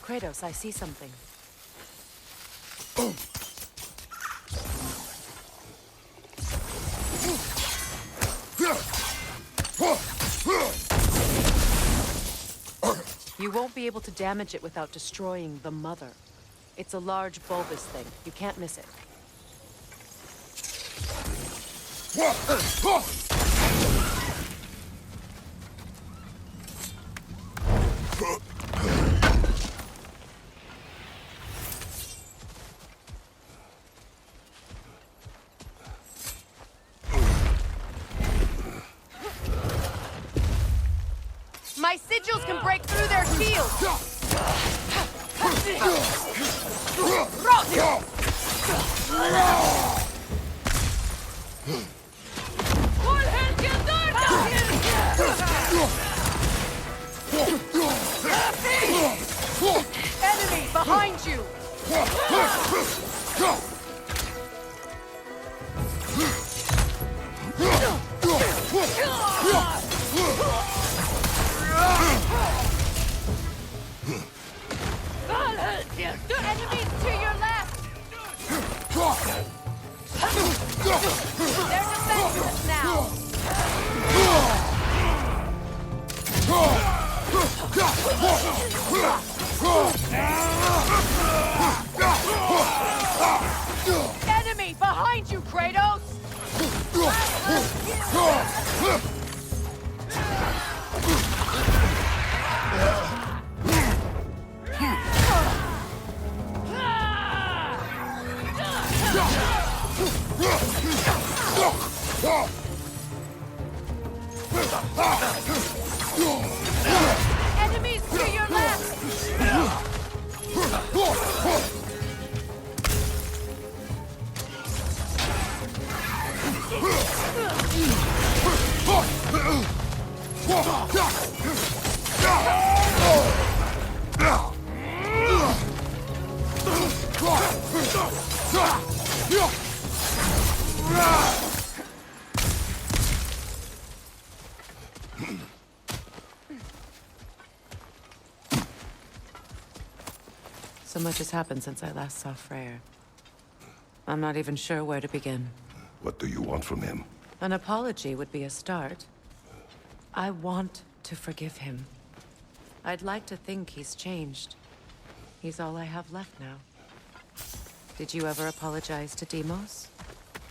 Kratos, I see something. You won't be able to damage it without destroying the mother. It's a large bulbous thing. You can't miss it. My sigils can break through their shields! Enemy behind you! Enemies to your left! They're defenseless now! Enemy behind you, Kratos! Enemies to your left! So much has happened since I last saw Freyr. I'm not even sure where to begin. What do you want from him? An apology would be a start. I want to forgive him. I'd like to think he's changed. He's all I have left now. Did you ever apologize to Deimos?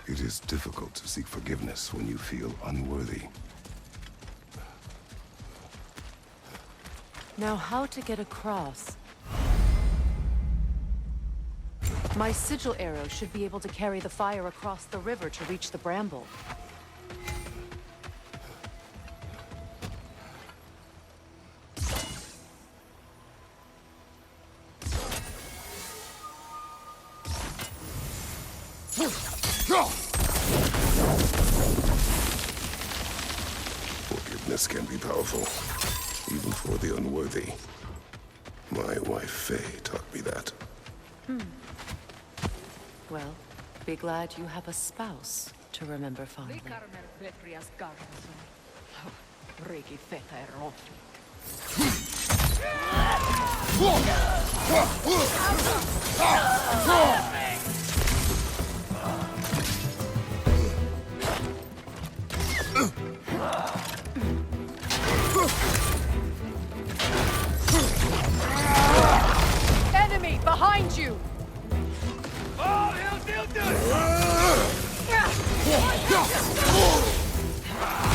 It is difficult to seek forgiveness when you feel unworthy. Now, how to get across? My sigil arrow should be able to carry the fire across the river to reach the bramble. Forgiveness can be powerful, even for the unworthy. My wife Faye taught me that. Well, be glad you have a spouse to remember fondly. Enemy behind you!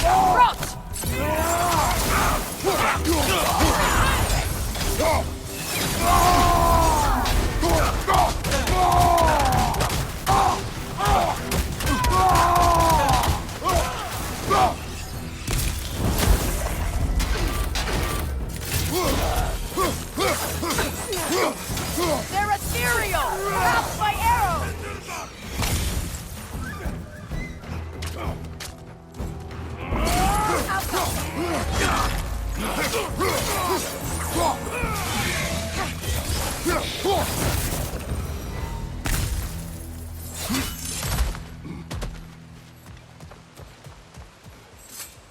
Rot! They're ethereal! Trapped by arrows!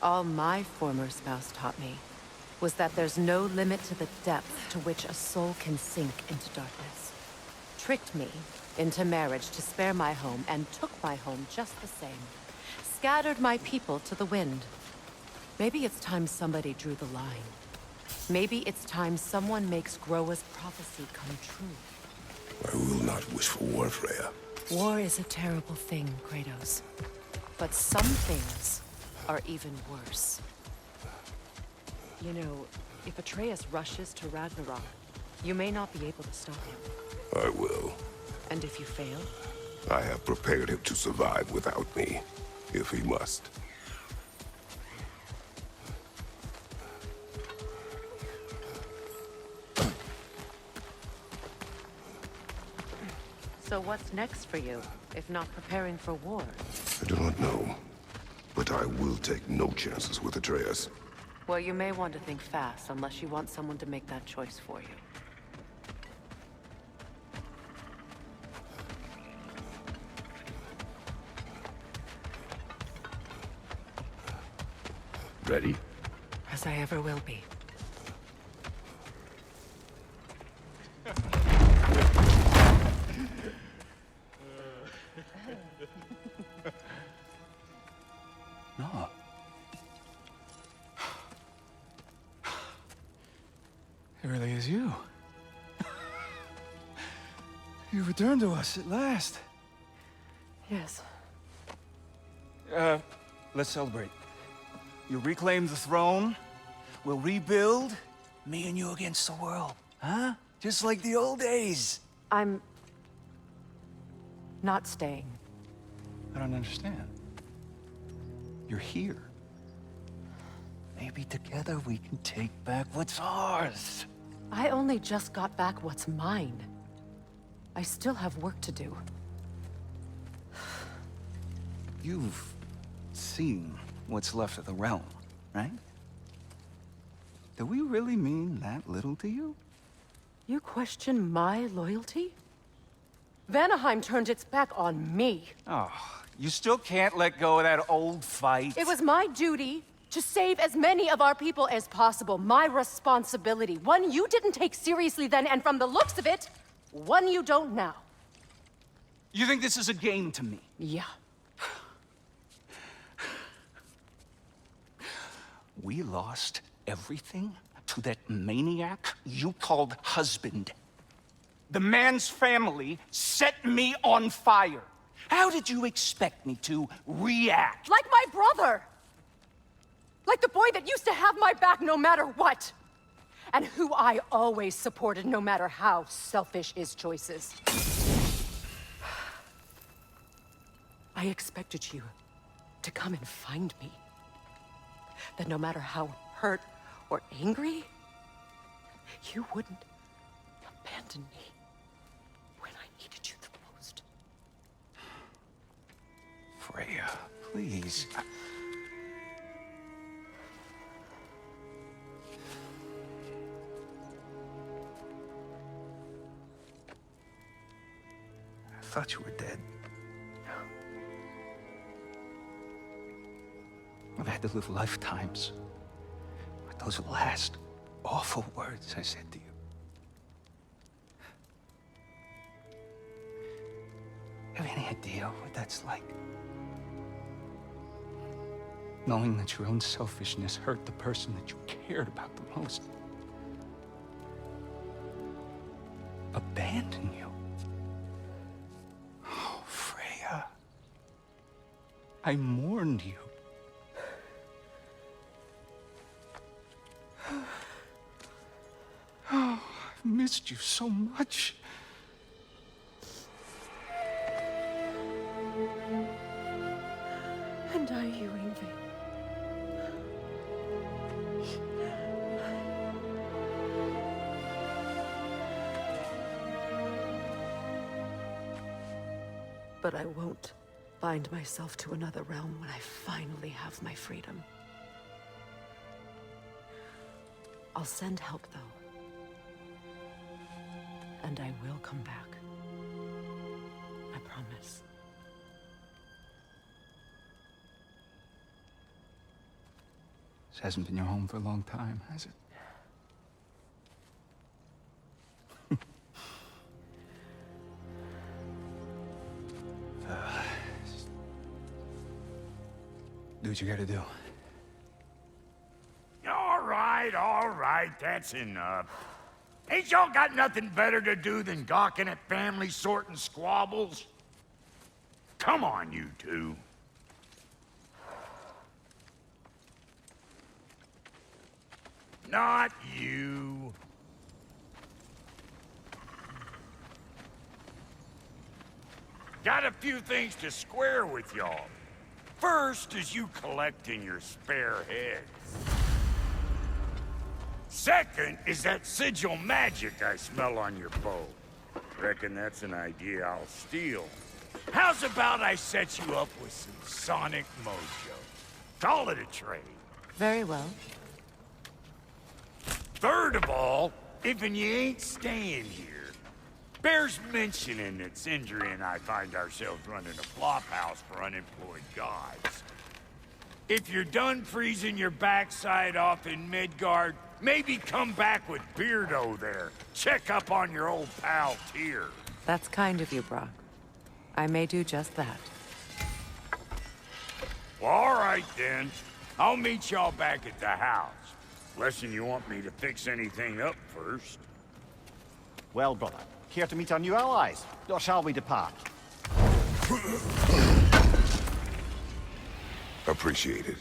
All my former spouse taught me was that there's no limit to the depth to which a soul can sink into darkness. Tricked me into marriage to spare my home, and took my home just the same. Scattered my people to the wind. Maybe it's time somebody drew the line. Maybe it's time someone makes Groa's prophecy come true. I will not wish for war, Freya. War is a terrible thing, Kratos. But some things are even worse. You know, if Atreus rushes to Ragnarok, you may not be able to stop him. I will. And if you fail? I have prepared him to survive without me, if he must. So what's next for you, if not preparing for war? I do not know, but I will take no chances with Atreus. Well, you may want to think fast, unless you want someone to make that choice for you. Ready? As I ever will be. No. It really is you. You returned to us at last. Yes. Let's celebrate. You reclaim the throne. We'll rebuild. Me and you against the world. Huh? Just like the old days. I'm... not staying. I don't understand. You're here. Maybe together we can take back what's ours. I only just got back what's mine. I still have work to do. You've seen what's left of the realm, right? Do we really mean that little to you? You question my loyalty? Vanaheim turned its back on me. Oh, you still can't let go of that old fight? It was my duty to save as many of our people as possible. My responsibility. One you didn't take seriously then, and from the looks of it, one you don't now. You think this is a game to me? Yeah. We lost everything to that maniac you called husband. The man's family set me on fire. How did you expect me to react? Like my brother! Like the boy that used to have my back no matter what! And who I always supported no matter how selfish his choices. I expected you to come and find me. That no matter how hurt or angry, you wouldn't abandon me when I needed you the most. Freya, please. I thought you were dead. I've had to live lifetimes with those last awful words I said to you. Have any idea what that's like? Knowing that your own selfishness hurt the person that you cared about the most. Abandon you. Oh, Freya. I mourned you. Oh, I've missed you so much. And are you, Ingvi? But I won't bind myself to another realm when I finally have my freedom. I'll send help, though. And I will come back. I promise. This hasn't been your home for a long time, has it? what you gotta do. All right, that's enough. Ain't y'all got nothing better to do than gawking at family sorting squabbles? Come on, you two. Not you. Got a few things to square with y'all. First is you collecting your spare heads. Second is that sigil magic I smell on your bow. Reckon that's an idea I'll steal. How's about I set you up with some sonic mojo? Call it a trade. Very well. Third of all, if you ain't staying here, bears mentioning that Sindri and I find ourselves running a flop house for unemployed gods. If you're done freezing your backside off in Midgard, maybe come back with Beardo there. Check up on your old pal Tyr. That's kind of you, Brock. I may do just that. Well, all right then. I'll meet y'all back at the house. Less'n you want me to fix anything up first. Well, brother, care to meet our new allies? Or shall we depart? Appreciate it.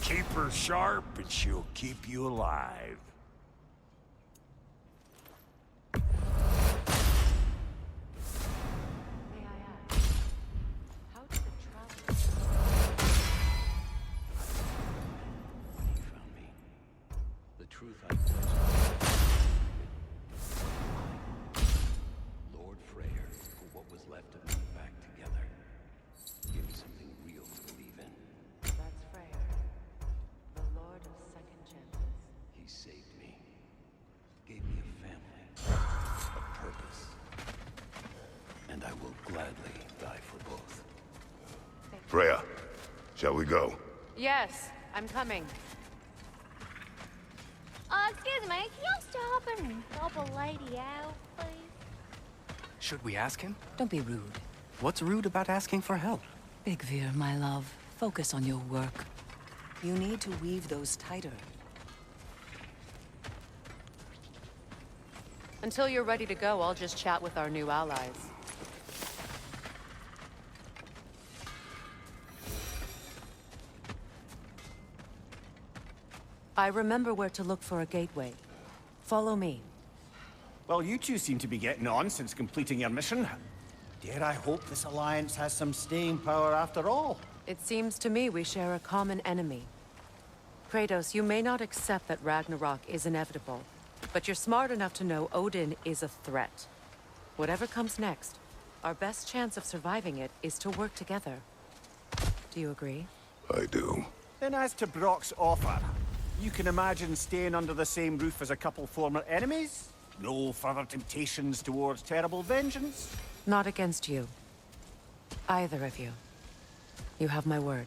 Keep her sharp and she'll keep you alive. May I ask, how did the travel... You found me. The truth I touched. Lord Freyr put what was left of me back together. Give me something real to believe in. That's Freyr, the Lord of Second Chances. He saved me. Gave me a family. A purpose. And I will gladly die for both. Freya, shall we go? Yes, I'm coming. Excuse me, can you stop and help a lady out, please? Should we ask him? Don't be rude. What's rude about asking for help? Big Veer, my love. Focus on your work. You need to weave those tighter. Until you're ready to go, I'll just chat with our new allies. I remember where to look for a gateway. Follow me. Well, you two seem to be getting on since completing your mission. Dare I hope this alliance has some staying power after all? It seems to me we share a common enemy. Kratos, you may not accept that Ragnarok is inevitable, but you're smart enough to know Odin is a threat. Whatever comes next, our best chance of surviving it is to work together. Do you agree? I do. Then as to Brock's offer, you can imagine staying under the same roof as a couple former enemies? No further temptations towards terrible vengeance? Not against you. Either of you. You have my word.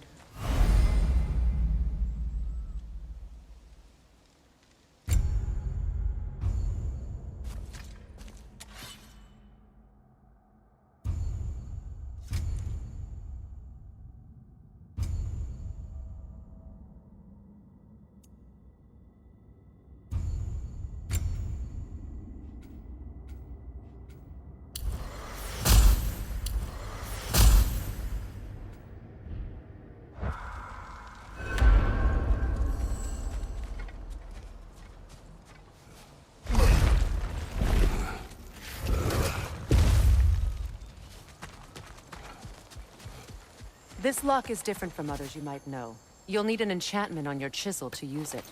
This lock is different from others you might know. You'll need an enchantment on your chisel to use it.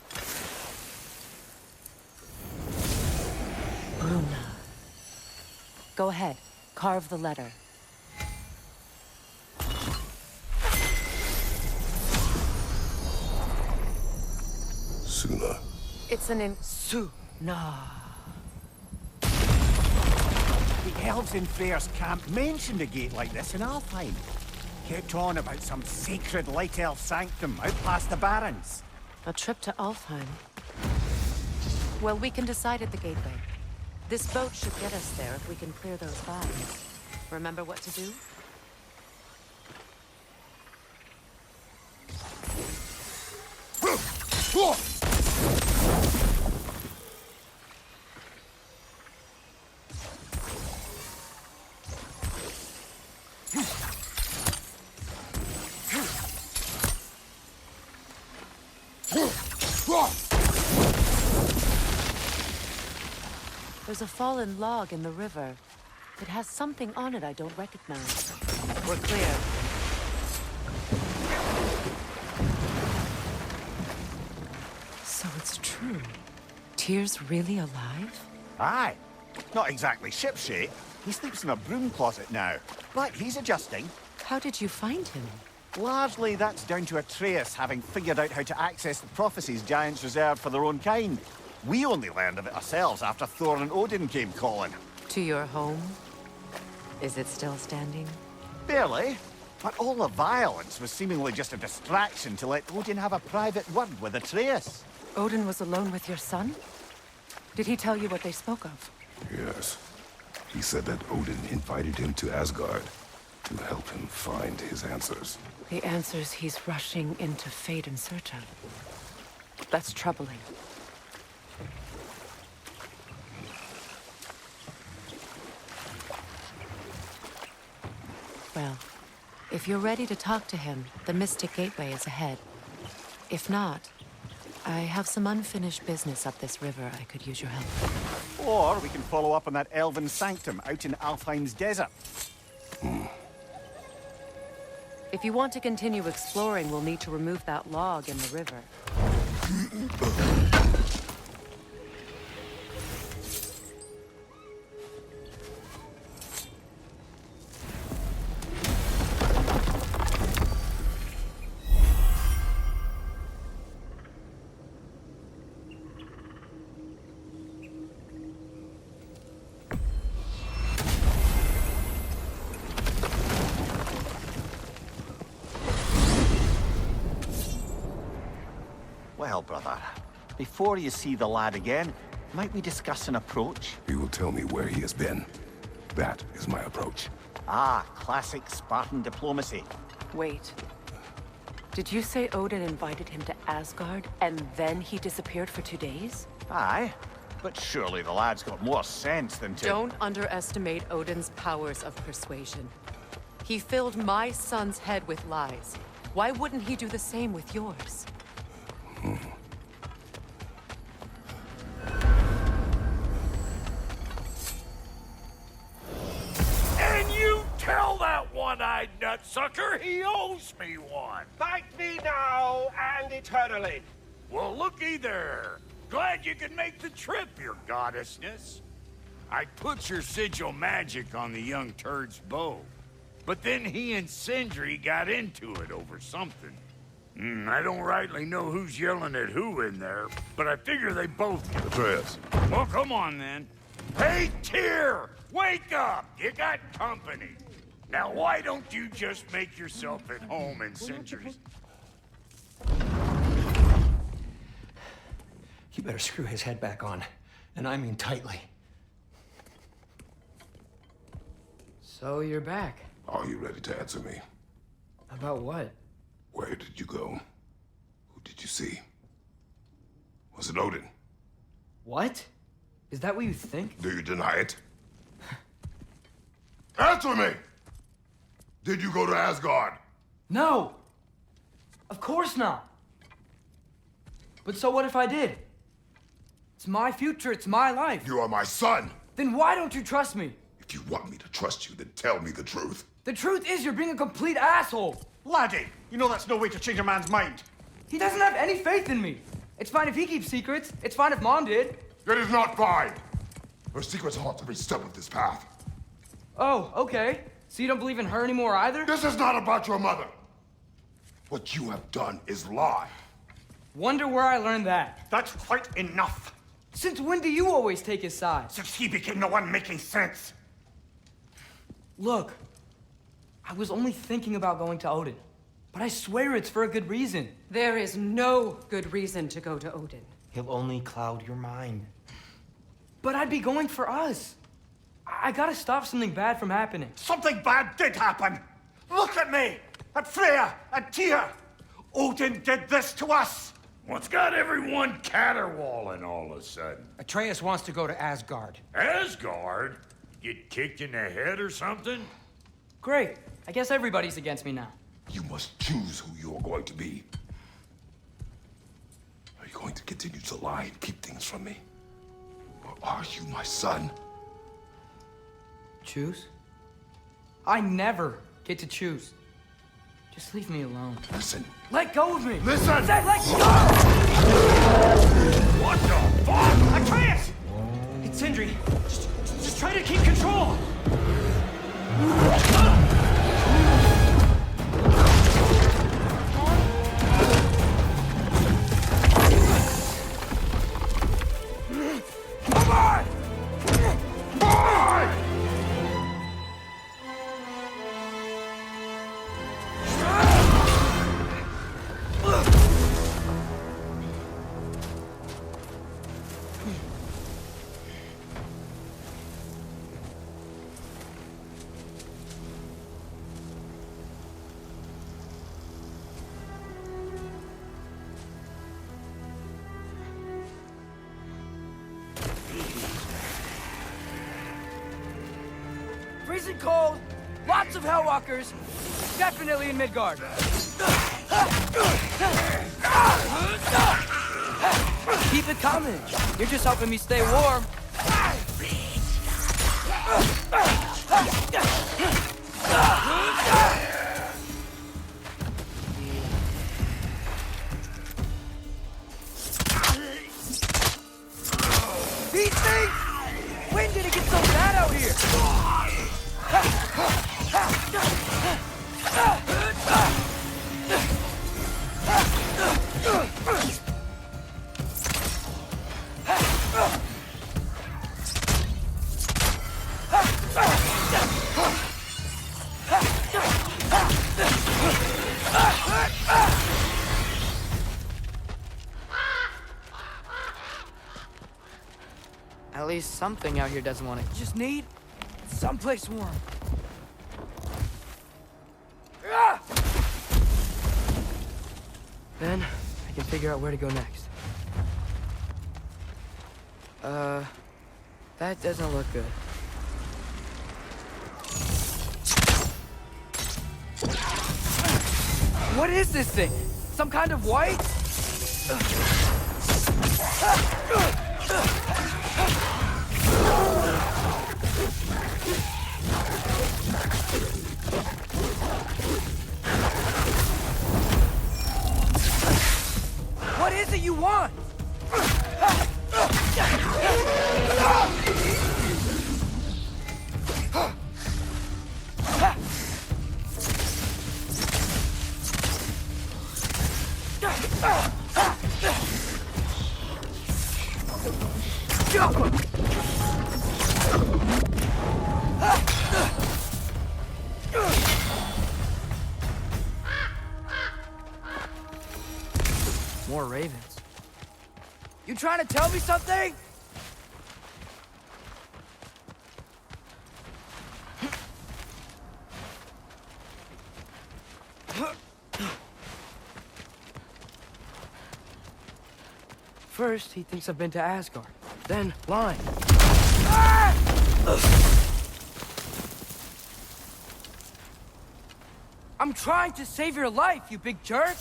Bruna. Go ahead. Carve the letter. Suna. It's an Suna. The elves in Freyr's camp mentioned a gate like this in Alfheim. Kept on about some sacred light elf sanctum out past the Barrens. A trip to Alfheim. Well, we can decide at the gateway. This boat should get us there if we can clear those vines. Remember what to do? There's a fallen log in the river. It has something on it I don't recognize. We're clear. So it's true. Tyr's really alive? Aye. Not exactly shipshape. He sleeps in a broom closet now. But he's adjusting. How did you find him? Largely, that's down to Atreus having figured out how to access the prophecies giants reserved for their own kind. We only learned of it ourselves after Thor and Odin came calling. To your home? Is it still standing? Barely. But all the violence was seemingly just a distraction to let Odin have a private word with Atreus. Odin was alone with your son? Did he tell you what they spoke of? Yes. He said that Odin invited him to Asgard to help him find his answers. The answers he's rushing into fate in search of. That's troubling. Well, if you're ready to talk to him, the Mystic Gateway is ahead. If not, I have some unfinished business up this river I could use your help. Or we can follow up on that elven sanctum out in Alfheim's desert. If you want to continue exploring, we'll need to remove that log in the river. Well, brother, before you see the lad again, might we discuss an approach? He will tell me where he has been. That is my approach. Ah, classic Spartan diplomacy. Wait. Did you say Odin invited him to Asgard, and then he disappeared for 2 days? Aye, but surely the lad's got more sense than to... Don't underestimate Odin's powers of persuasion. He filled my son's head with lies. Why wouldn't he do the same with yours? And you tell that one-eyed nutsucker he owes me one. Thank me now and eternally. Well, looky there. Glad you could make the trip, your goddessness. I put your sigil magic on the young turd's bow. But then he and Sindri got into it over something. I don't rightly know who's yelling at who in there, but I figure they both... Atreus. Well, come on, then. Hey, Tyr! Wake up! You got company. Now, why don't you just make yourself at home in Sindri's... You better screw his head back on, and I mean tightly. So you're back. Are you ready to answer me? About what? Where did you go? Who did you see? Was it Odin? What? Is that what you think? Do you deny it? Answer me! Did you go to Asgard? No! Of course not! But so what if I did? It's my future, it's my life. You are my son! Then why don't you trust me? If you want me to trust you, then tell me the truth. The truth is you're being a complete asshole! Laddie, you know that's no way to change a man's mind. He doesn't have any faith in me. It's fine if he keeps secrets. It's fine if Mom did. It is not fine! Her secrets haunt every step of this path. Oh, okay. So you don't believe in her anymore either? This is not about your mother! What you have done is lie. Wonder where I learned that. That's quite enough. Since when do you always take his side? Since he became the one making sense. Look, I was only thinking about going to Odin, but I swear it's for a good reason. There is no good reason to go to Odin. He'll only cloud your mind. But I'd be going for us. I gotta stop something bad from happening. Something bad did happen! Look at me! At Freya! At Tyr! Odin did this to us! What's got everyone caterwauling all of a sudden? Atreus wants to go to Asgard. Asgard? Get kicked in the head or something? Great. I guess everybody's against me now. You must choose who you're going to be. Are you going to continue to lie and keep things from me? Or are you my son? Choose? I never get to choose. Just leave me alone. Listen. Let go of me! Listen! Say, let go! What the fuck? Atreus! It's Sindri. Just try to keep control. Come on! Boy! Freezing cold, lots of Hellwalkers, definitely in Midgard. Keep it coming. You're just helping me stay warm. These things! When did it get so bad out here? At least something out here doesn't want to. Just need someplace warm. Then I can figure out where to go next. That doesn't look good. What is this thing? Some kind of white? What is it you want? More ravens. You trying to tell me something? First, he thinks I've been to Asgard. Then, lying. I'm trying to save your life, you big jerk!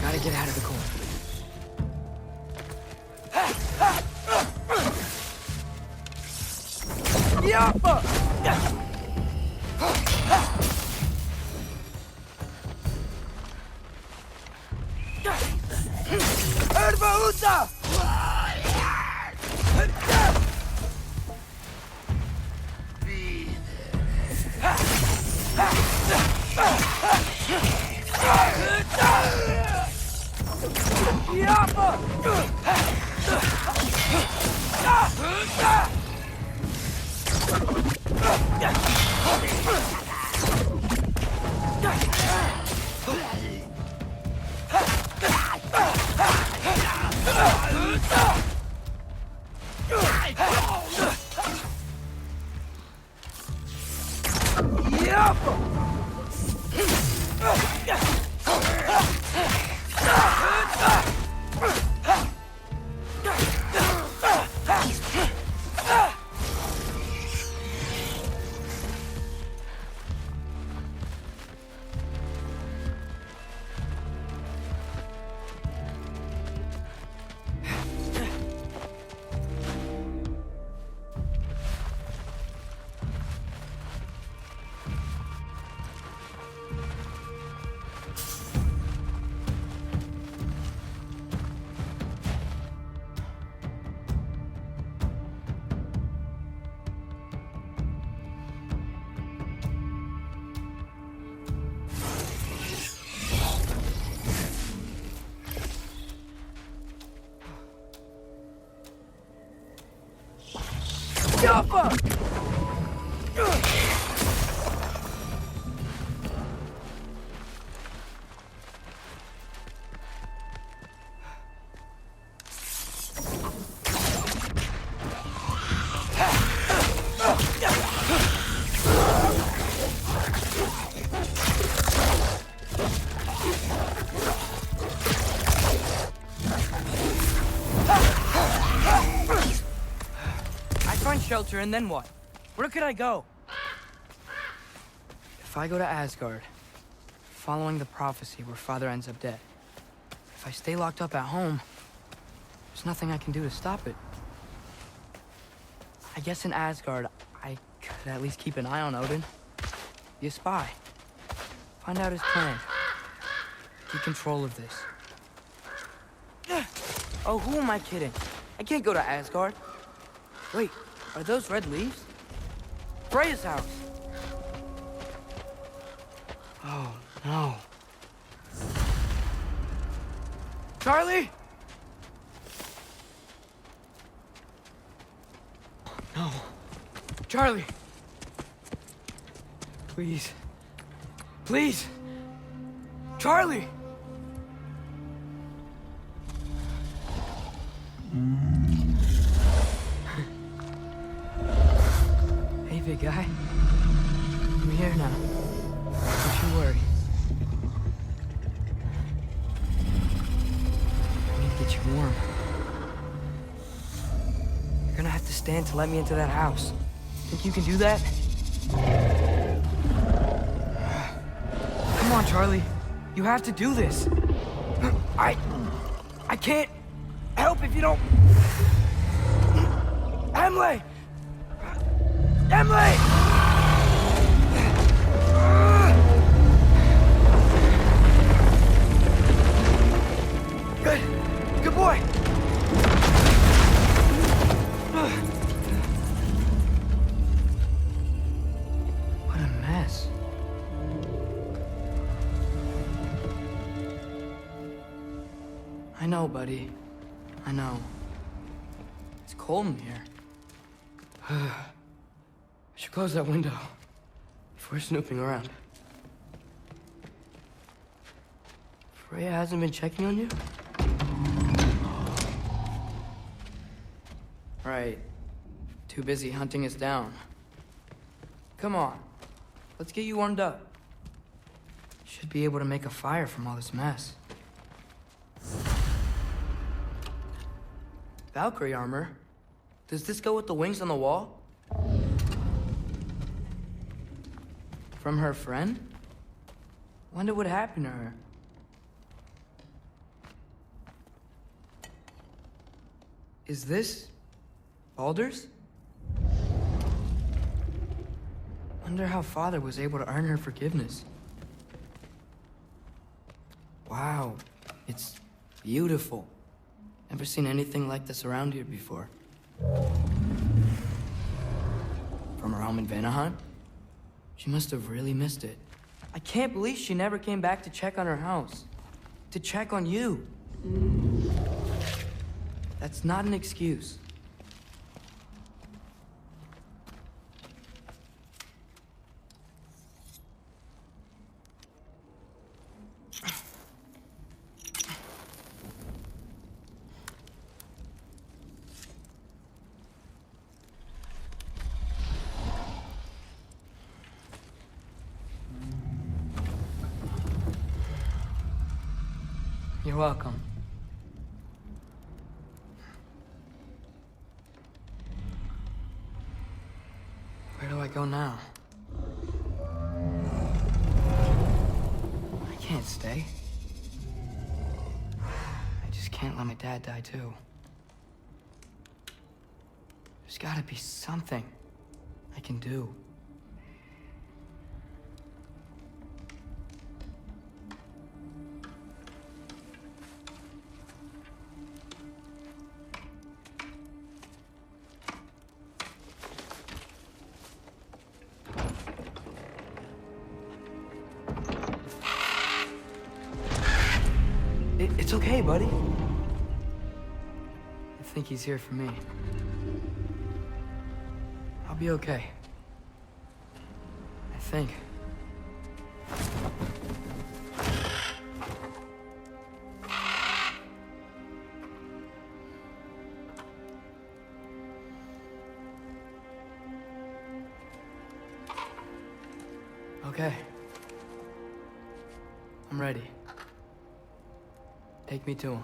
Gotta get out of the corner. Yappa! Erba Yappa! Jumper! Shelter, and then what? Where could I go? If I go to Asgard, following the prophecy where Father ends up dead, if I stay locked up at home, there's nothing I can do to stop it. I guess in Asgard, I could at least keep an eye on Odin. Be a spy. Find out his plan. Take control of this. Oh, who am I kidding? I can't go to Asgard. Wait. Are those red leaves? Freya's house! Oh, no. Charlie! No. Charlie! Please. Please! Charlie! Hey, big guy. I'm here now. Don't you worry. I need to get you warm. You're gonna have to stand to let me into that house. Think you can do that? Come on, Charlie. You have to do this. I can't help if you don't... Emily! Emily! Good. Good boy. What a mess. I know, buddy. I know. It's cold in here. I should close that window before snooping around. Freya hasn't been checking on you? Right. Too busy hunting us down. Come on. Let's get you warmed up. Should be able to make a fire from all this mess. Valkyrie armor? Does this go with the wings on the wall? From her friend? Wonder what happened to her. Is this Baldur's? Wonder how Father was able to earn her forgiveness. Wow, it's beautiful. Never seen anything like this around here before. From her home in Vanaheim? She must have really missed it. I can't believe she never came back to check on her house. To check on you. That's not an excuse. You're welcome. Where do I go now? I can't stay. I just can't let my dad die too. There's gotta be something I can do. It's okay, buddy. I think he's here for me. be okay. I think. Okay. I'm ready. Take me to him.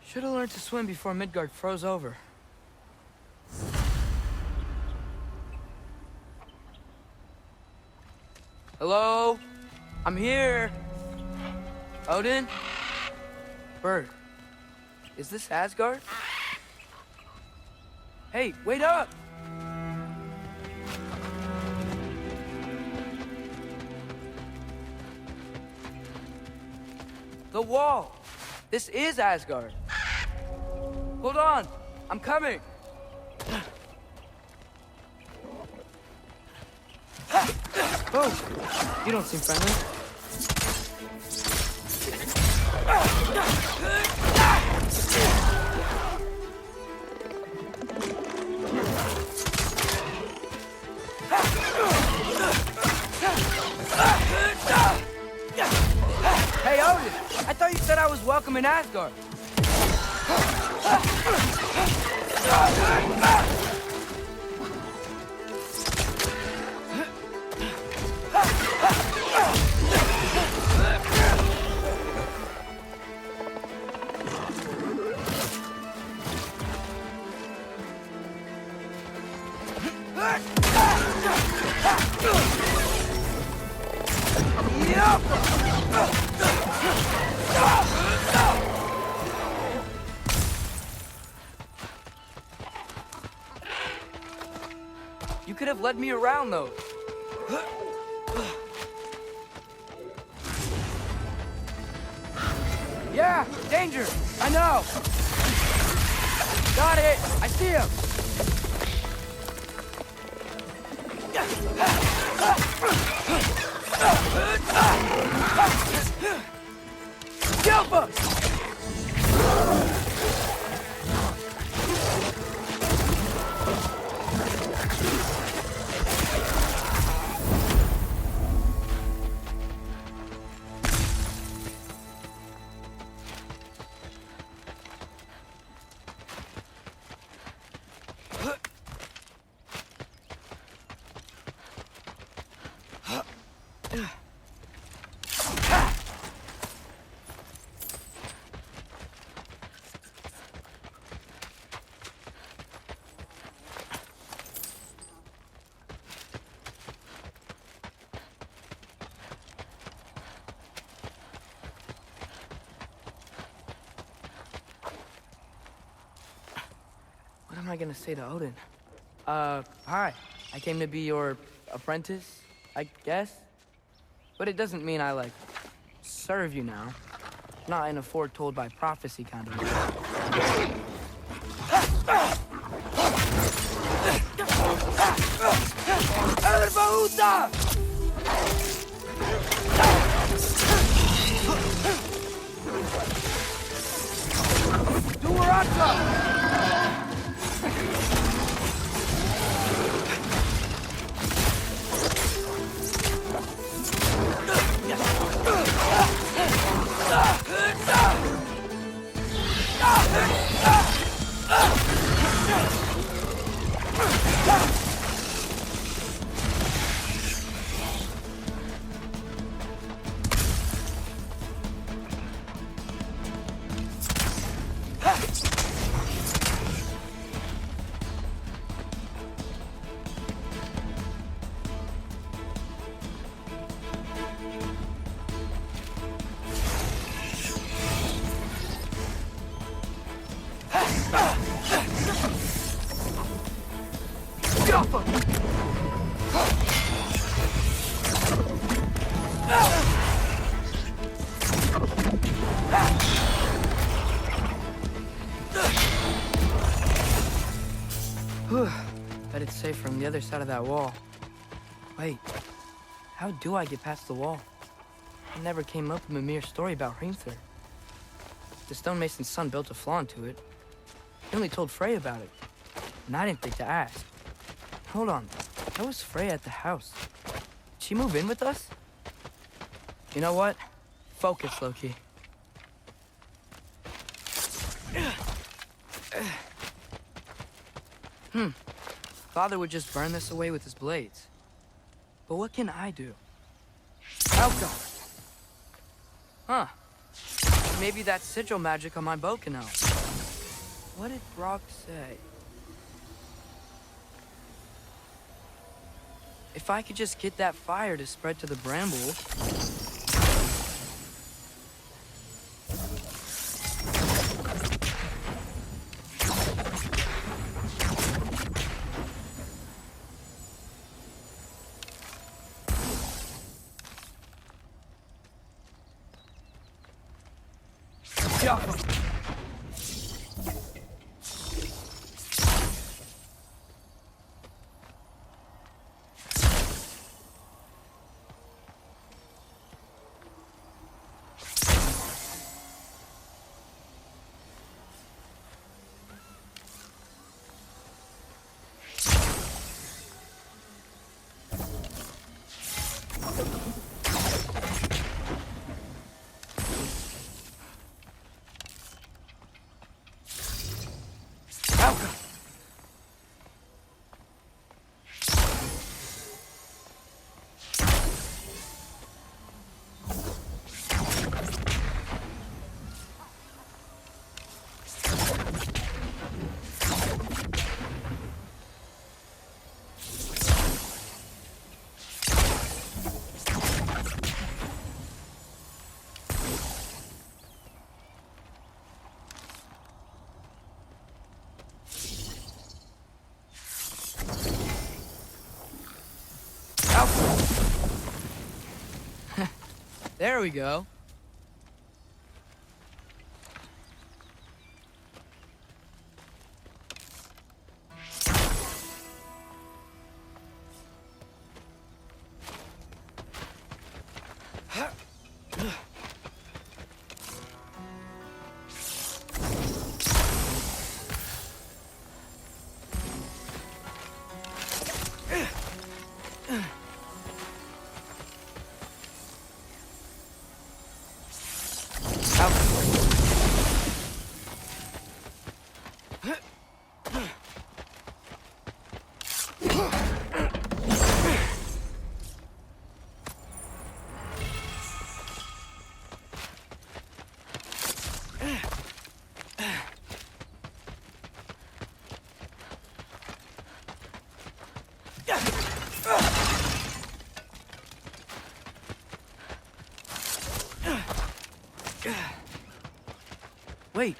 Should have learned to swim before Midgard froze over. Hello? I'm here. Odin? Bird. Is this Asgard? Hey, wait up! The wall! This is Asgard. Hold on! I'm coming! Oh! You don't seem friendly. Hey, Odin! I thought you said I was welcome in Asgard. You could have led me around, though. Yeah, danger! I know! Got it! I see him! Jump him! What am I gonna say to Odin? Hi. I came to be your apprentice, I guess? But it doesn't mean I, like, serve you now. Not in a foretold by prophecy kind of way. Bet it's safe from the other side of that wall. Wait, how do I get past the wall? It never came up in Mimir's story about Hrimthur. The stonemason's son built a flaw into it. He only told Frey about it, and I didn't think to ask. Hold on, how was Frey at the house? Did she move in with us? You know what? Focus, Loki. Father would just burn this away with his blades. But what can I do? Alka! Huh. Maybe that sigil magic on my bow can help. What did Brock say? If I could just get that fire to spread to the bramble... There we go. Wait,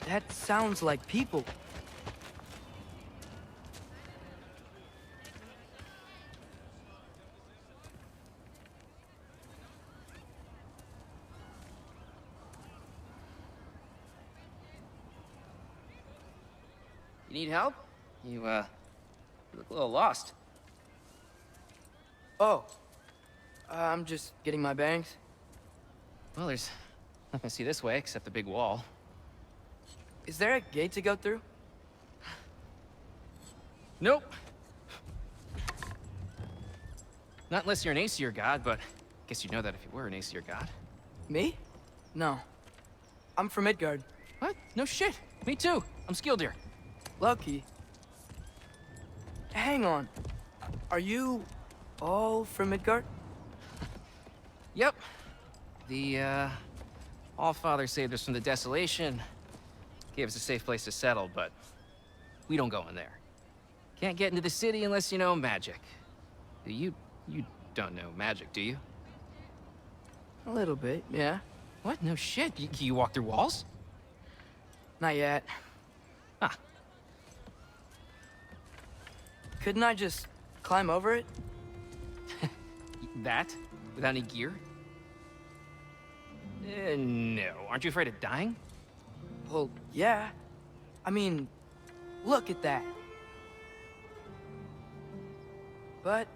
that sounds like people. You need help? You look a little lost. Oh, I'm just getting my bearings. Well, there's nothing to see this way except the big wall. Is there a gate to go through? Nope. Not unless you're an Aesir god, but I guess you'd know that if you were an Aesir god. Me? No. I'm from Midgard. What? No shit. Me too. I'm Skildir. Lucky. Hang on. Are you all from Midgard? Yep. The, All-Father saved us from the desolation. Gave us a safe place to settle, but we don't go in there. Can't get into the city unless you know magic. You don't know magic, do you? A little bit, yeah. What? No shit. You walk through walls? Not yet. Huh. Couldn't I just climb over it? That? Without any gear? No. Aren't you afraid of dying? Well, yeah. I mean, look at that. But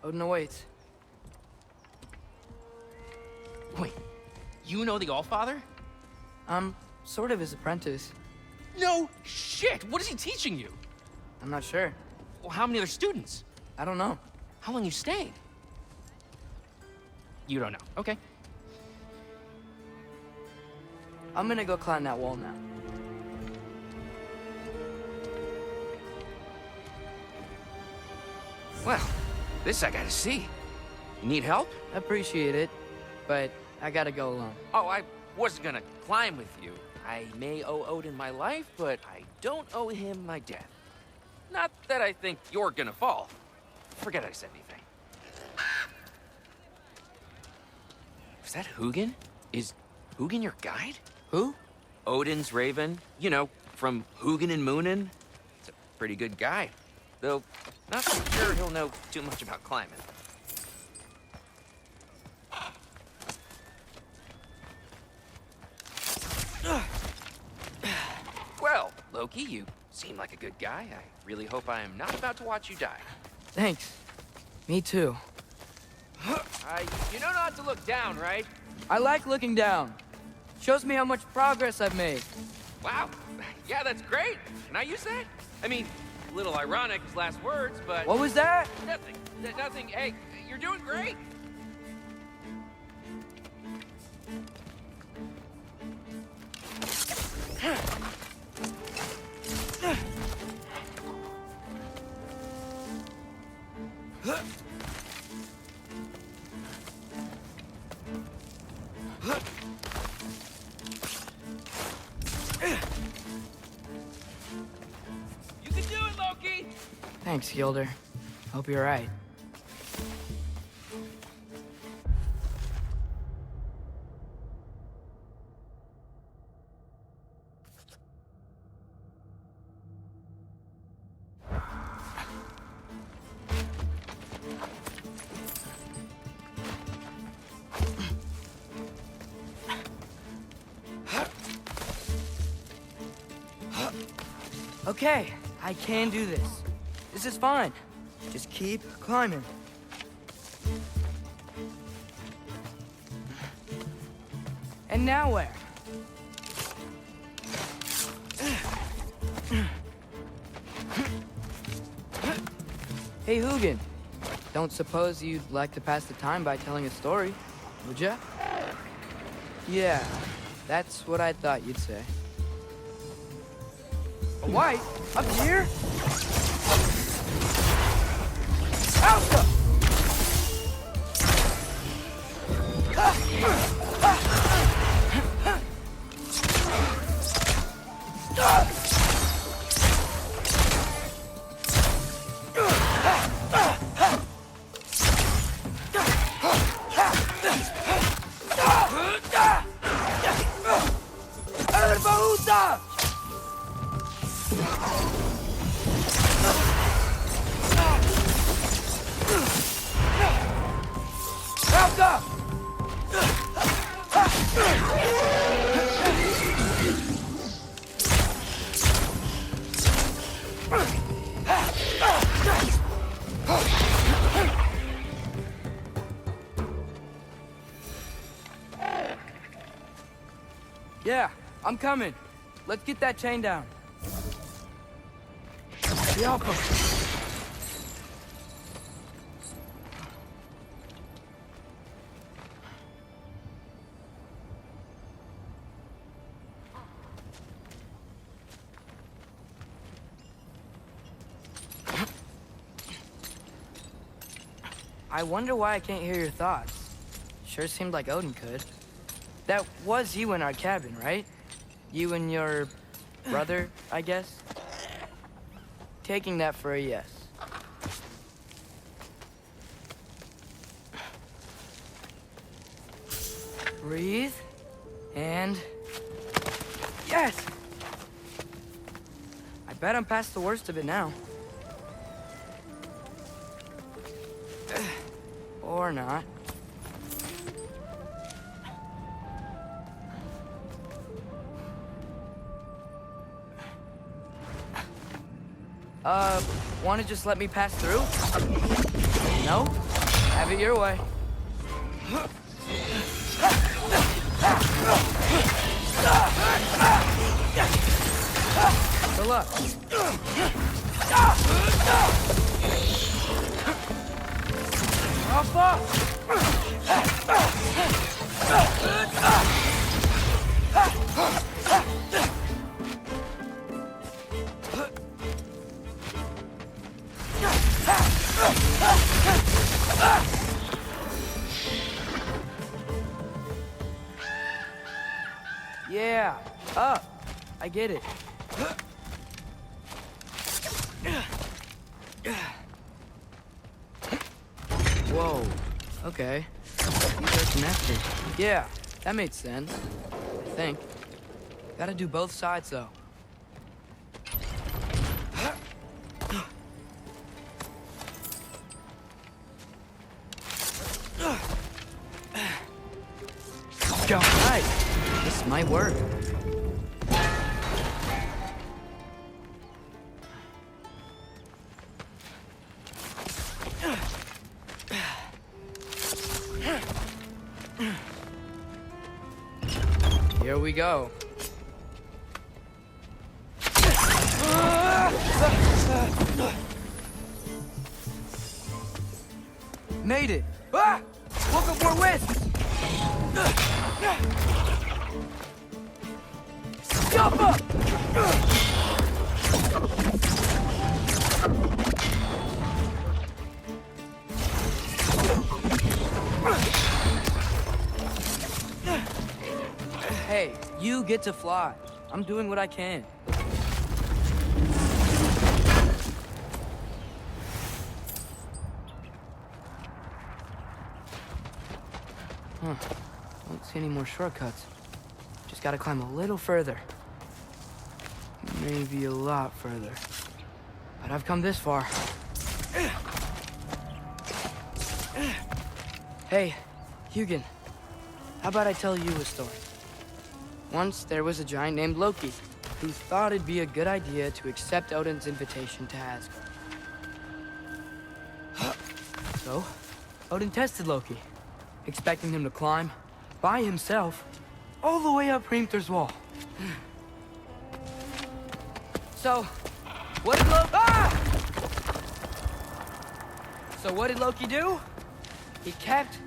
Odin awaits. Wait, you know the Allfather? I'm sort of his apprentice. No shit! What is he teaching you? I'm not sure. Well, how many other students? I don't know. How long you stayed? You don't know. Okay. I'm gonna go climb that wall now. Well, this I gotta see. You need help? Appreciate it, but I gotta go alone. Oh, I wasn't gonna climb with you. I may owe Odin my life, but I don't owe him my death. Not that I think you're gonna fall. Forget I said anything. Is that Hugin? Is Hugin your guide? Who? Odin's raven. You know, from Hugin and Moonin. He's a pretty good guy. Though, not so sure he'll know too much about climbing. Well, Loki, you seem like a good guy. I really hope I am not about to watch you die. Thanks. Me too. You know not to look down, right? I like looking down. Shows me how much progress I've made. Wow. Yeah, that's great. Can I use that? I mean, a little ironic his last words, but... What was that? Nothing. Nothing. Hey, you're doing great. You can do it, Loki! Thanks, Gilder. Hope you're right. Okay, I can do this. This is fine. Just keep climbing. And now where? Hey, Hugin. Don't suppose you'd like to pass the time by telling a story, would ya? Yeah, that's what I thought you'd say. A wife? Up here? Alpha! Yeah, I'm coming. Let's get that chain down. The Alpha. I wonder why I can't hear your thoughts. Sure seemed like Odin could. That was you in our cabin, right? You and your brother, I guess? Taking that for a yes. Breathe. And... yes! bet I'm past the worst of it now. Or not. Wanna just let me pass through? No? Have it your way. Good luck. Alpha! Yeah, up. I get it. Whoa, okay. These are connected. Yeah, that made sense. I think. Gotta do both sides, though. Alright, this might work. Here we go. Made it! Ah! Woke up more wisps! Jump up! Hey, you get to fly. I'm doing what I can. Huh. Don't see any more shortcuts. Just gotta climb a little further. Maybe a lot further. But I've come this far. Hey, Hugin. How about I tell you a story? Once there was a giant named Loki who thought it'd be a good idea to accept Odin's invitation to Asgard. So, Odin tested Loki, expecting him to climb by himself all the way up Hrimthur's wall. So, what did Loki... Ah! So what did Loki do? He kept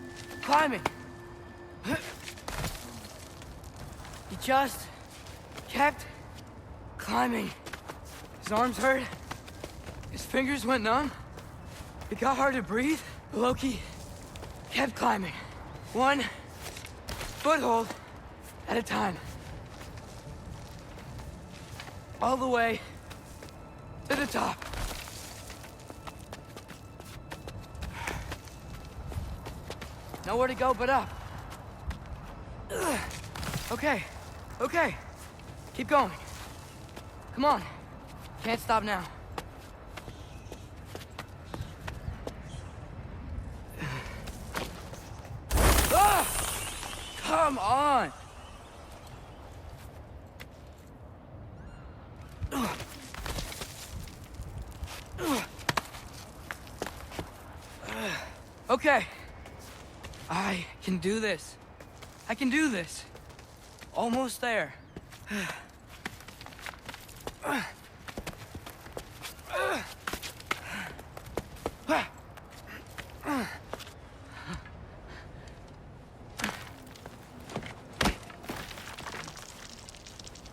climbing. He just kept climbing. His arms hurt. His fingers went numb. It got hard to breathe. Loki kept climbing. One foothold at a time. All the way to the top. Nowhere to go but up. Okay, okay. Keep going. Come on. Can't stop now. Ah! Come on! Okay. I can do this. I can do this. Almost there.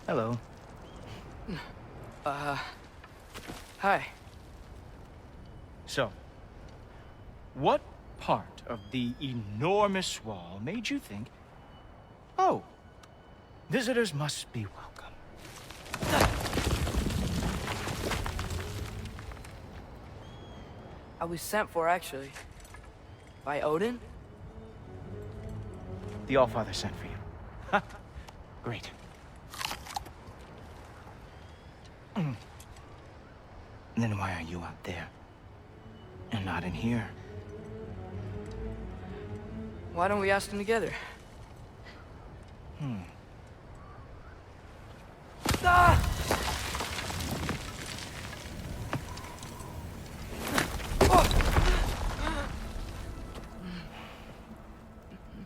Hello. Hi. So, what part of the enormous wall made you think, oh, visitors must be welcome? I was sent for, actually. By Odin? The Allfather sent for you. Ha! Great. Then why are you out there? And not in here? Why don't we ask them together? Ah!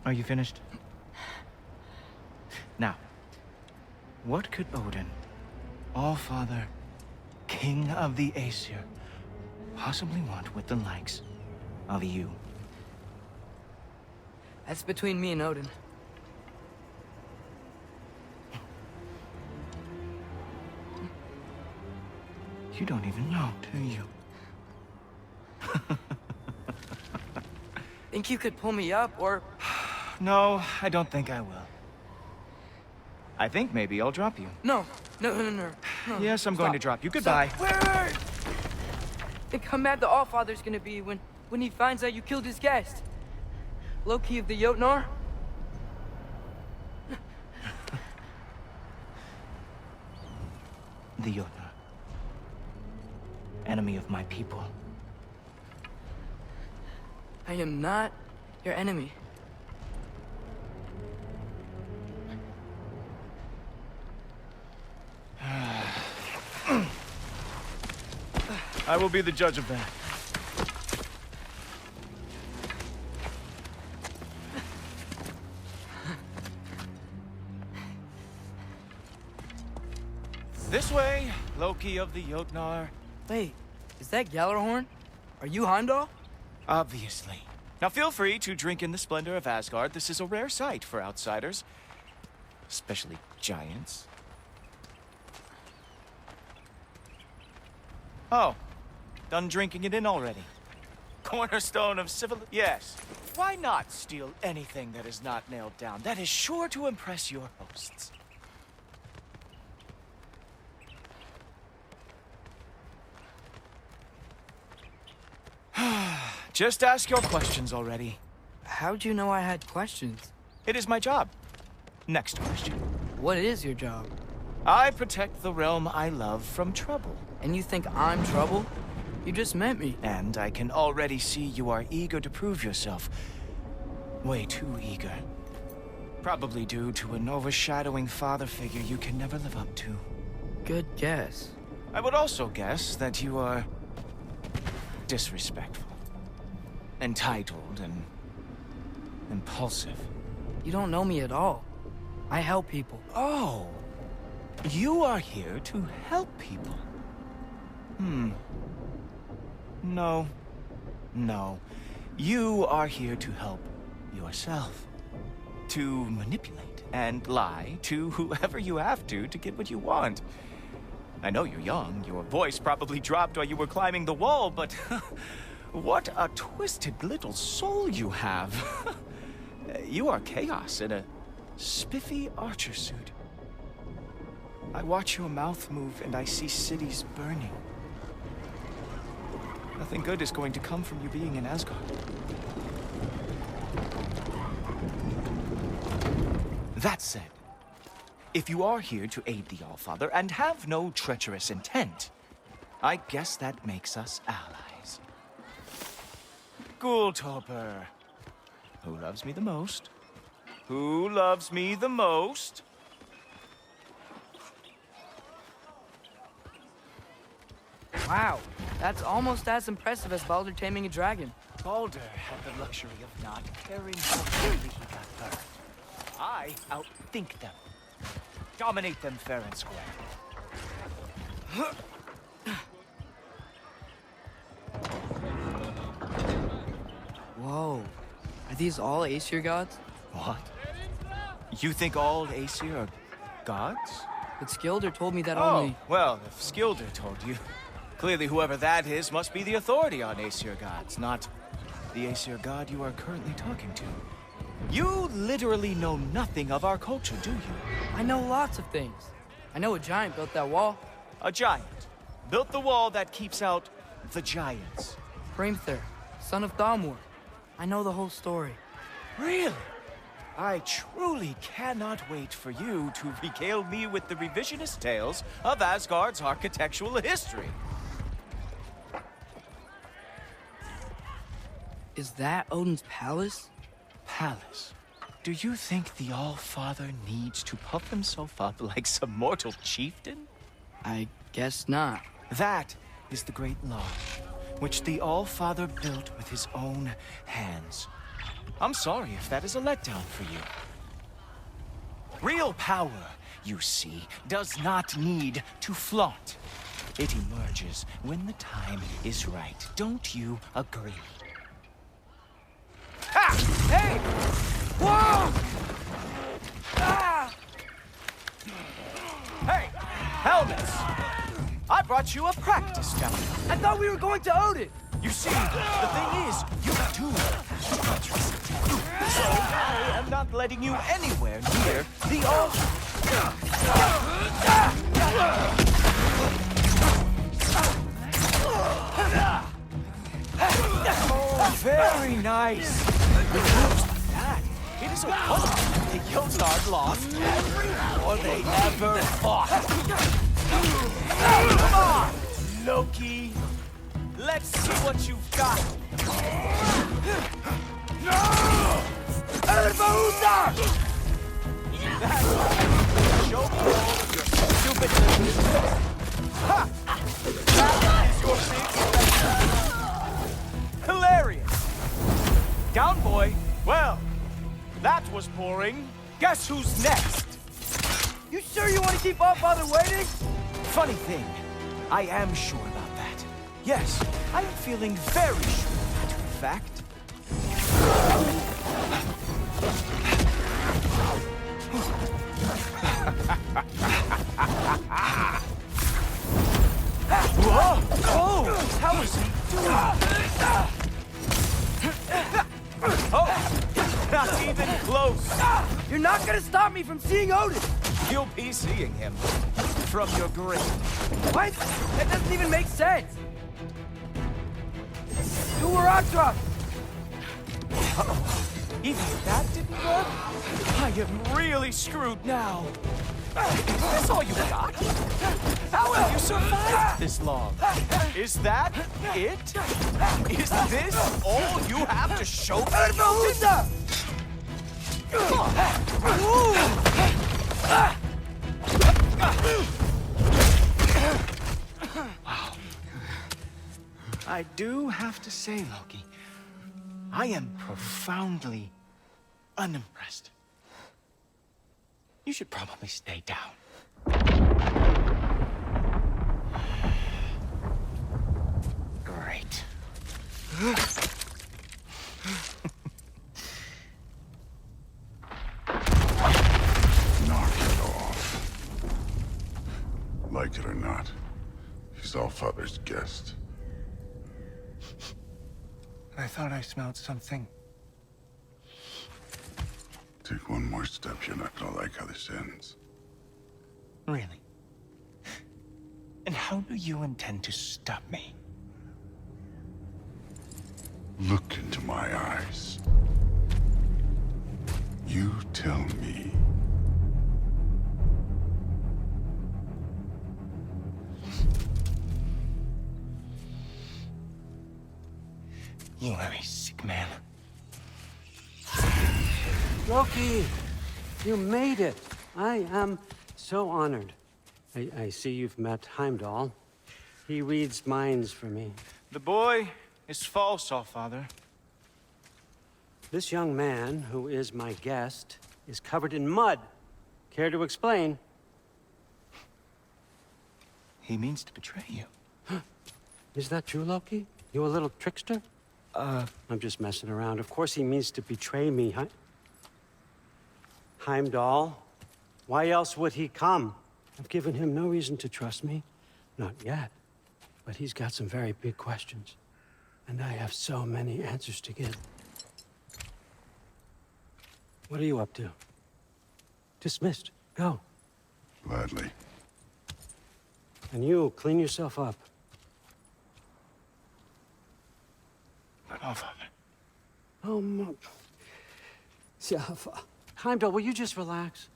Are you finished? Now, what could Odin, All-Father, King of the Aesir, possibly want with the likes of you? That's between me and Odin. You don't even know, do you? Think you could pull me up, or... No, I don't think I will. I think maybe I'll drop you. No. No. Yes, I'm going to drop you. Goodbye. Stop. Wait. Think how mad the Allfather's gonna be when he finds out you killed his guest. Loki of the Jotnar? The Jotnar. Enemy of my people. I am not your enemy. I will be the judge of that. This way, Loki of the Jotnar. Wait, is that Gjallarhorn? Are you Heimdall? Obviously. Now feel free to drink in the splendor of Asgard. This is a rare sight for outsiders. Especially giants. Oh, done drinking it in already. Cornerstone of civil... Yes. Why not steal anything that is not nailed down? That is sure to impress your hosts. Just ask your questions already. How'd you know I had questions? It is my job. Next question. What is your job? I protect the realm I love from trouble. And you think I'm trouble? You just met me. And I can already see you are eager to prove yourself. Way too eager. Probably due to an overshadowing father figure you can never live up to. Good guess. I would also guess that you are... disrespectful. Entitled and... impulsive. You don't know me at all. I help people. Oh! You are here to help people. No. You are here to help yourself. To manipulate and lie to whoever you have to get what you want. I know you're young. Your voice probably dropped while you were climbing the wall, but... what a twisted little soul you have. You are chaos in a spiffy archer suit. I watch your mouth move and I see cities burning. Nothing good is going to come from you being in Asgard. That said, if you are here to aid the Allfather and have no treacherous intent, I guess that makes us allies. Ghoultoper. Who loves me the most? Who loves me the most? Wow, that's almost as impressive as Baldur taming a dragon. Baldur had the luxury of not caring how badly he got burned. I outthink them. Dominate them fair and square. Whoa. Are these all Aesir gods? What? You think all Aesir are gods? But Skilder told me that Oh, only... well, if Skilder told you, clearly whoever that is must be the authority on Aesir gods, not the Aesir god you are currently talking to. You literally know nothing of our culture, do you? I know lots of things. I know a giant built that wall. A giant built the wall that keeps out the giants. Hrimthur, son of Thamur. I know the whole story. Really? I truly cannot wait for you to regale me with the revisionist tales of Asgard's architectural history. Is that Odin's palace? Palace? Do you think the All-Father needs to puff himself up like some mortal chieftain? I guess not. That is the Great Lodge, which the All-Father built with his own hands. I'm sorry if that is a letdown for you. Real power, you see, does not need to flaunt. It emerges when the time is right. Don't you agree? Ha! Hey! Whoa! Ah! Hey! Helmets! I brought you a practice now. I thought we were going to Odin! You see, the thing is, you do have to trust. So I am not letting you anywhere near the altar. Oh, very nice. With moves like that, it is a wonder the Yozard lost every war they ever fought. Come on, Loki. Let's see what you've got. No! Elbow! That's show me all of your stupid business. Ha! That is your big special. Hilarious. Down, boy. Well, that was boring. Guess who's next? You sure you want to keep Allfather waiting? Funny thing, I am sure about that. Yes, I am feeling very sure, matter of fact. Whoa! Oh! How is he doing? Oh! Not even close! You're not gonna stop me from seeing Odin! You'll be seeing him from your grave. What? That doesn't even make sense! Do a rock drop! Uh-oh. Even that didn't work? I am really screwed now. Is this all you got? How have you survived this long? Is that it? Is this all you have to show me? Wow. I do have to say, Loki, I am profoundly unimpressed. You should probably stay down. Great. Knock it off. Like it or not, he's Allfather's guest. I thought I smelled something. Take one more step, you're not gonna like how this ends. Really? And how do you intend to stop me? Look into my eyes. You tell me. You are a sick man. Loki, you made it. I am so honored. I see you've met Heimdall. He reads minds for me. The boy is false, Allfather. This young man, who is my guest, is covered in mud. Care to explain? He means to betray you. Is that true, Loki? You a little trickster? I'm just messing around. Of course he means to betray me, huh? Heimdall? Why else would he come? I've given him no reason to trust me. Not yet. But he's got some very big questions. And I have so many answers to give. What are you up to? Dismissed. Go. Gladly. And you, clean yourself up. But Allfather. Oh, my... Heimdall, will you just relax?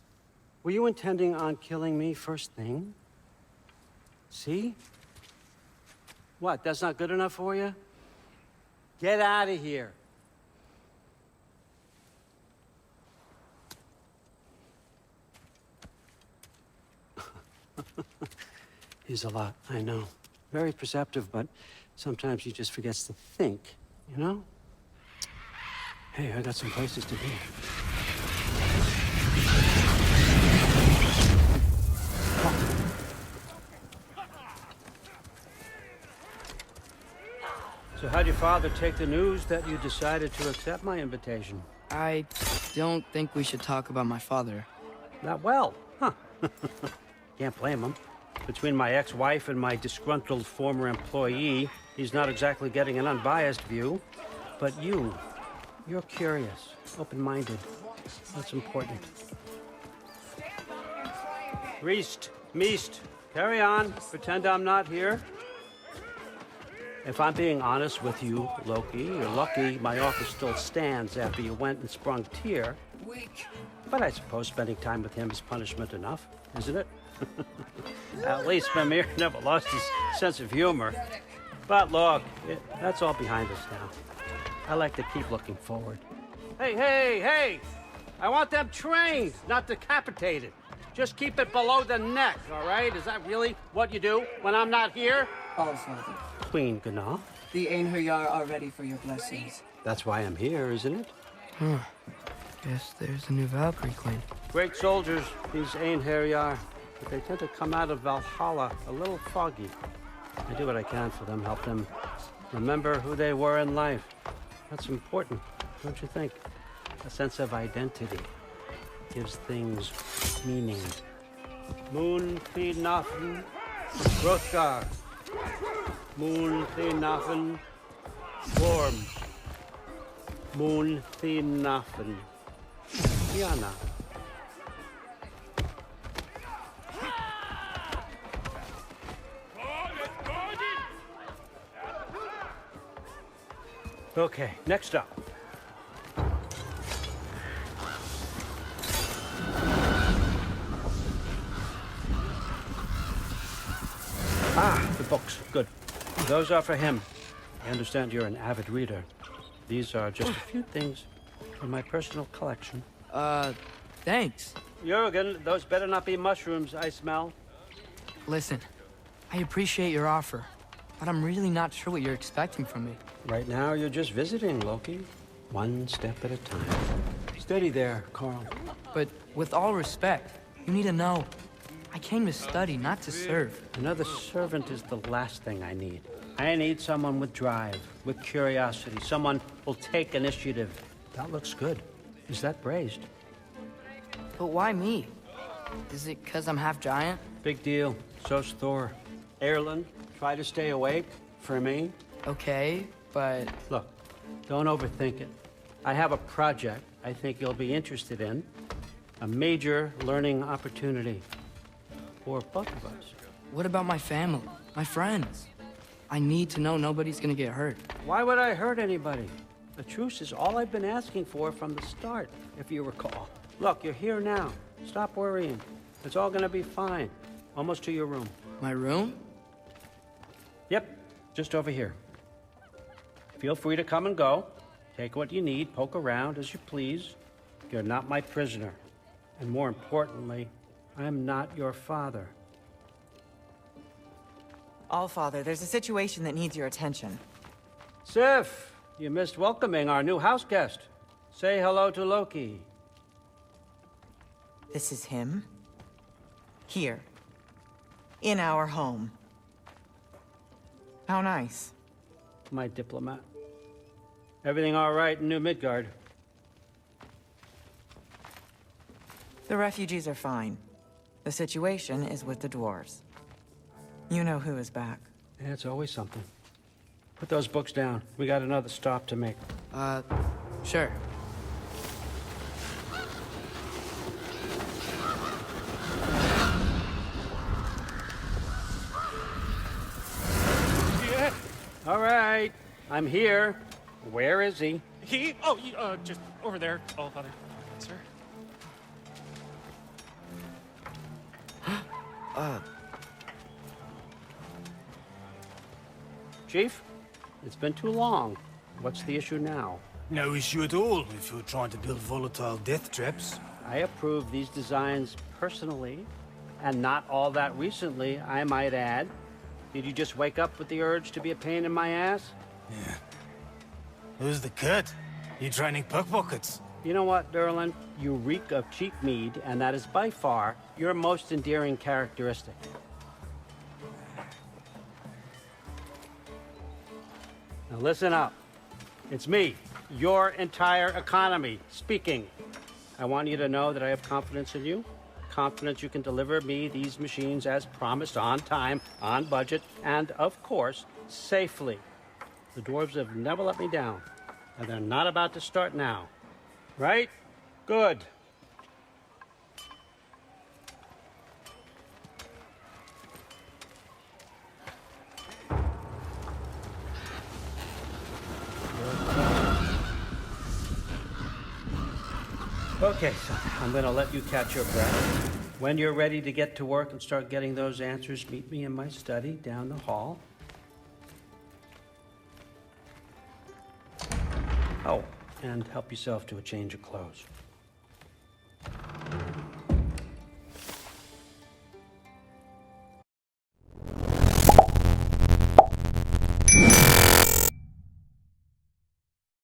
Were you intending on killing me first thing? See? What, that's not good enough for you? Get out of here. He's a lot, I know. Very perceptive, but sometimes he just forgets to think, you know? Hey, I got some places to be. So how'd your father take the news that you decided to accept my invitation? I don't think we should talk about my father. Not well, huh? Can't blame him. Between my ex-wife and my disgruntled former employee, he's not exactly getting an unbiased view. But you're curious, open-minded. That's important. Reist, Meest, carry on. Pretend I'm not here. If I'm being honest with you, Loki, you're lucky my offer still stands after you went and sprung Tyr. But I suppose spending time with him is punishment enough, isn't it? At least Mimir never lost his sense of humor. But look, that's all behind us now. I like to keep looking forward. Hey! I want them trained, not decapitated. Just keep it below the neck, all right? Is that really what you do when I'm not here? All, Father. Queen Gná. The Einherjar are ready for your blessings. That's why I'm here, isn't it? Huh. Guess there's a new Valkyrie Queen. Great soldiers, these Einherjar. But they tend to come out of Valhalla a little foggy. I do what I can for them, help them remember who they were in life. That's important, don't you think? A sense of identity gives things meaning. Moon Nafen, Hrothgar. Moon Nafen, Worm. Moon Nafen, Diana. Okay, next up. Ah, the books. Good. Those are for him. I understand you're an avid reader. These are just a few things from my personal collection. Thanks. Jurgen, those better not be mushrooms I smell. Listen, I appreciate your offer, but I'm really not sure what you're expecting from me. Right now, you're just visiting, Loki. One step at a time. Steady there, Carl. But with all respect, you need to know. I came to study, not to serve. Another servant is the last thing I need. I need someone with drive, with curiosity, someone who'll take initiative. That looks good. Is that braised? But why me? Is it because I'm half giant? Big deal. So's Thor. Erlen, try to stay awake for me. Okay, but... Look, don't overthink it. I have a project I think you'll be interested in. A major learning opportunity. For both of us. What about my family? My friends? I need to know nobody's gonna get hurt. Why would I hurt anybody? A truce is all I've been asking for from the start, if you recall. Look, you're here now. Stop worrying. It's all gonna be fine. Almost to your room. My room? Yep, just over here. Feel free to come and go. Take what you need, poke around as you please. You're not my prisoner. And more importantly, I'm not your father. Allfather, there's a situation that needs your attention. Sif, you missed welcoming our new house guest. Say hello to Loki. This is him? Here. In our home. How nice. My diplomat. Everything all right in New Midgard? The refugees are fine. The situation is with the dwarves. You know who is back. Yeah, it's always something. Put those books down. We got another stop to make. Sure. Yeah. All right. I'm here. Where is he? Just over there, Allfather. Sir? Chief, it's been too long. What's the issue now? No issue at all if you're trying to build volatile death traps. I approve these designs personally And not all that recently, I might add. Did you just wake up with the urge to be a pain in my ass? Yeah. Who's the cut? You training pickpockets? You know what, Derlin? You reek of cheap mead, and that is by far your most endearing characteristic. Now listen up. It's me, your entire economy, speaking. I want you to know that I have confidence in you. Confidence you can deliver me these machines as promised, on time, on budget, and of course, safely. The dwarves have never let me down, and they're not about to start now. Right? Good. Okay, son, I'm gonna let you catch your breath. When you're ready to get to work and start getting those answers, meet me in my study down the hall. Oh, and help yourself to a change of clothes.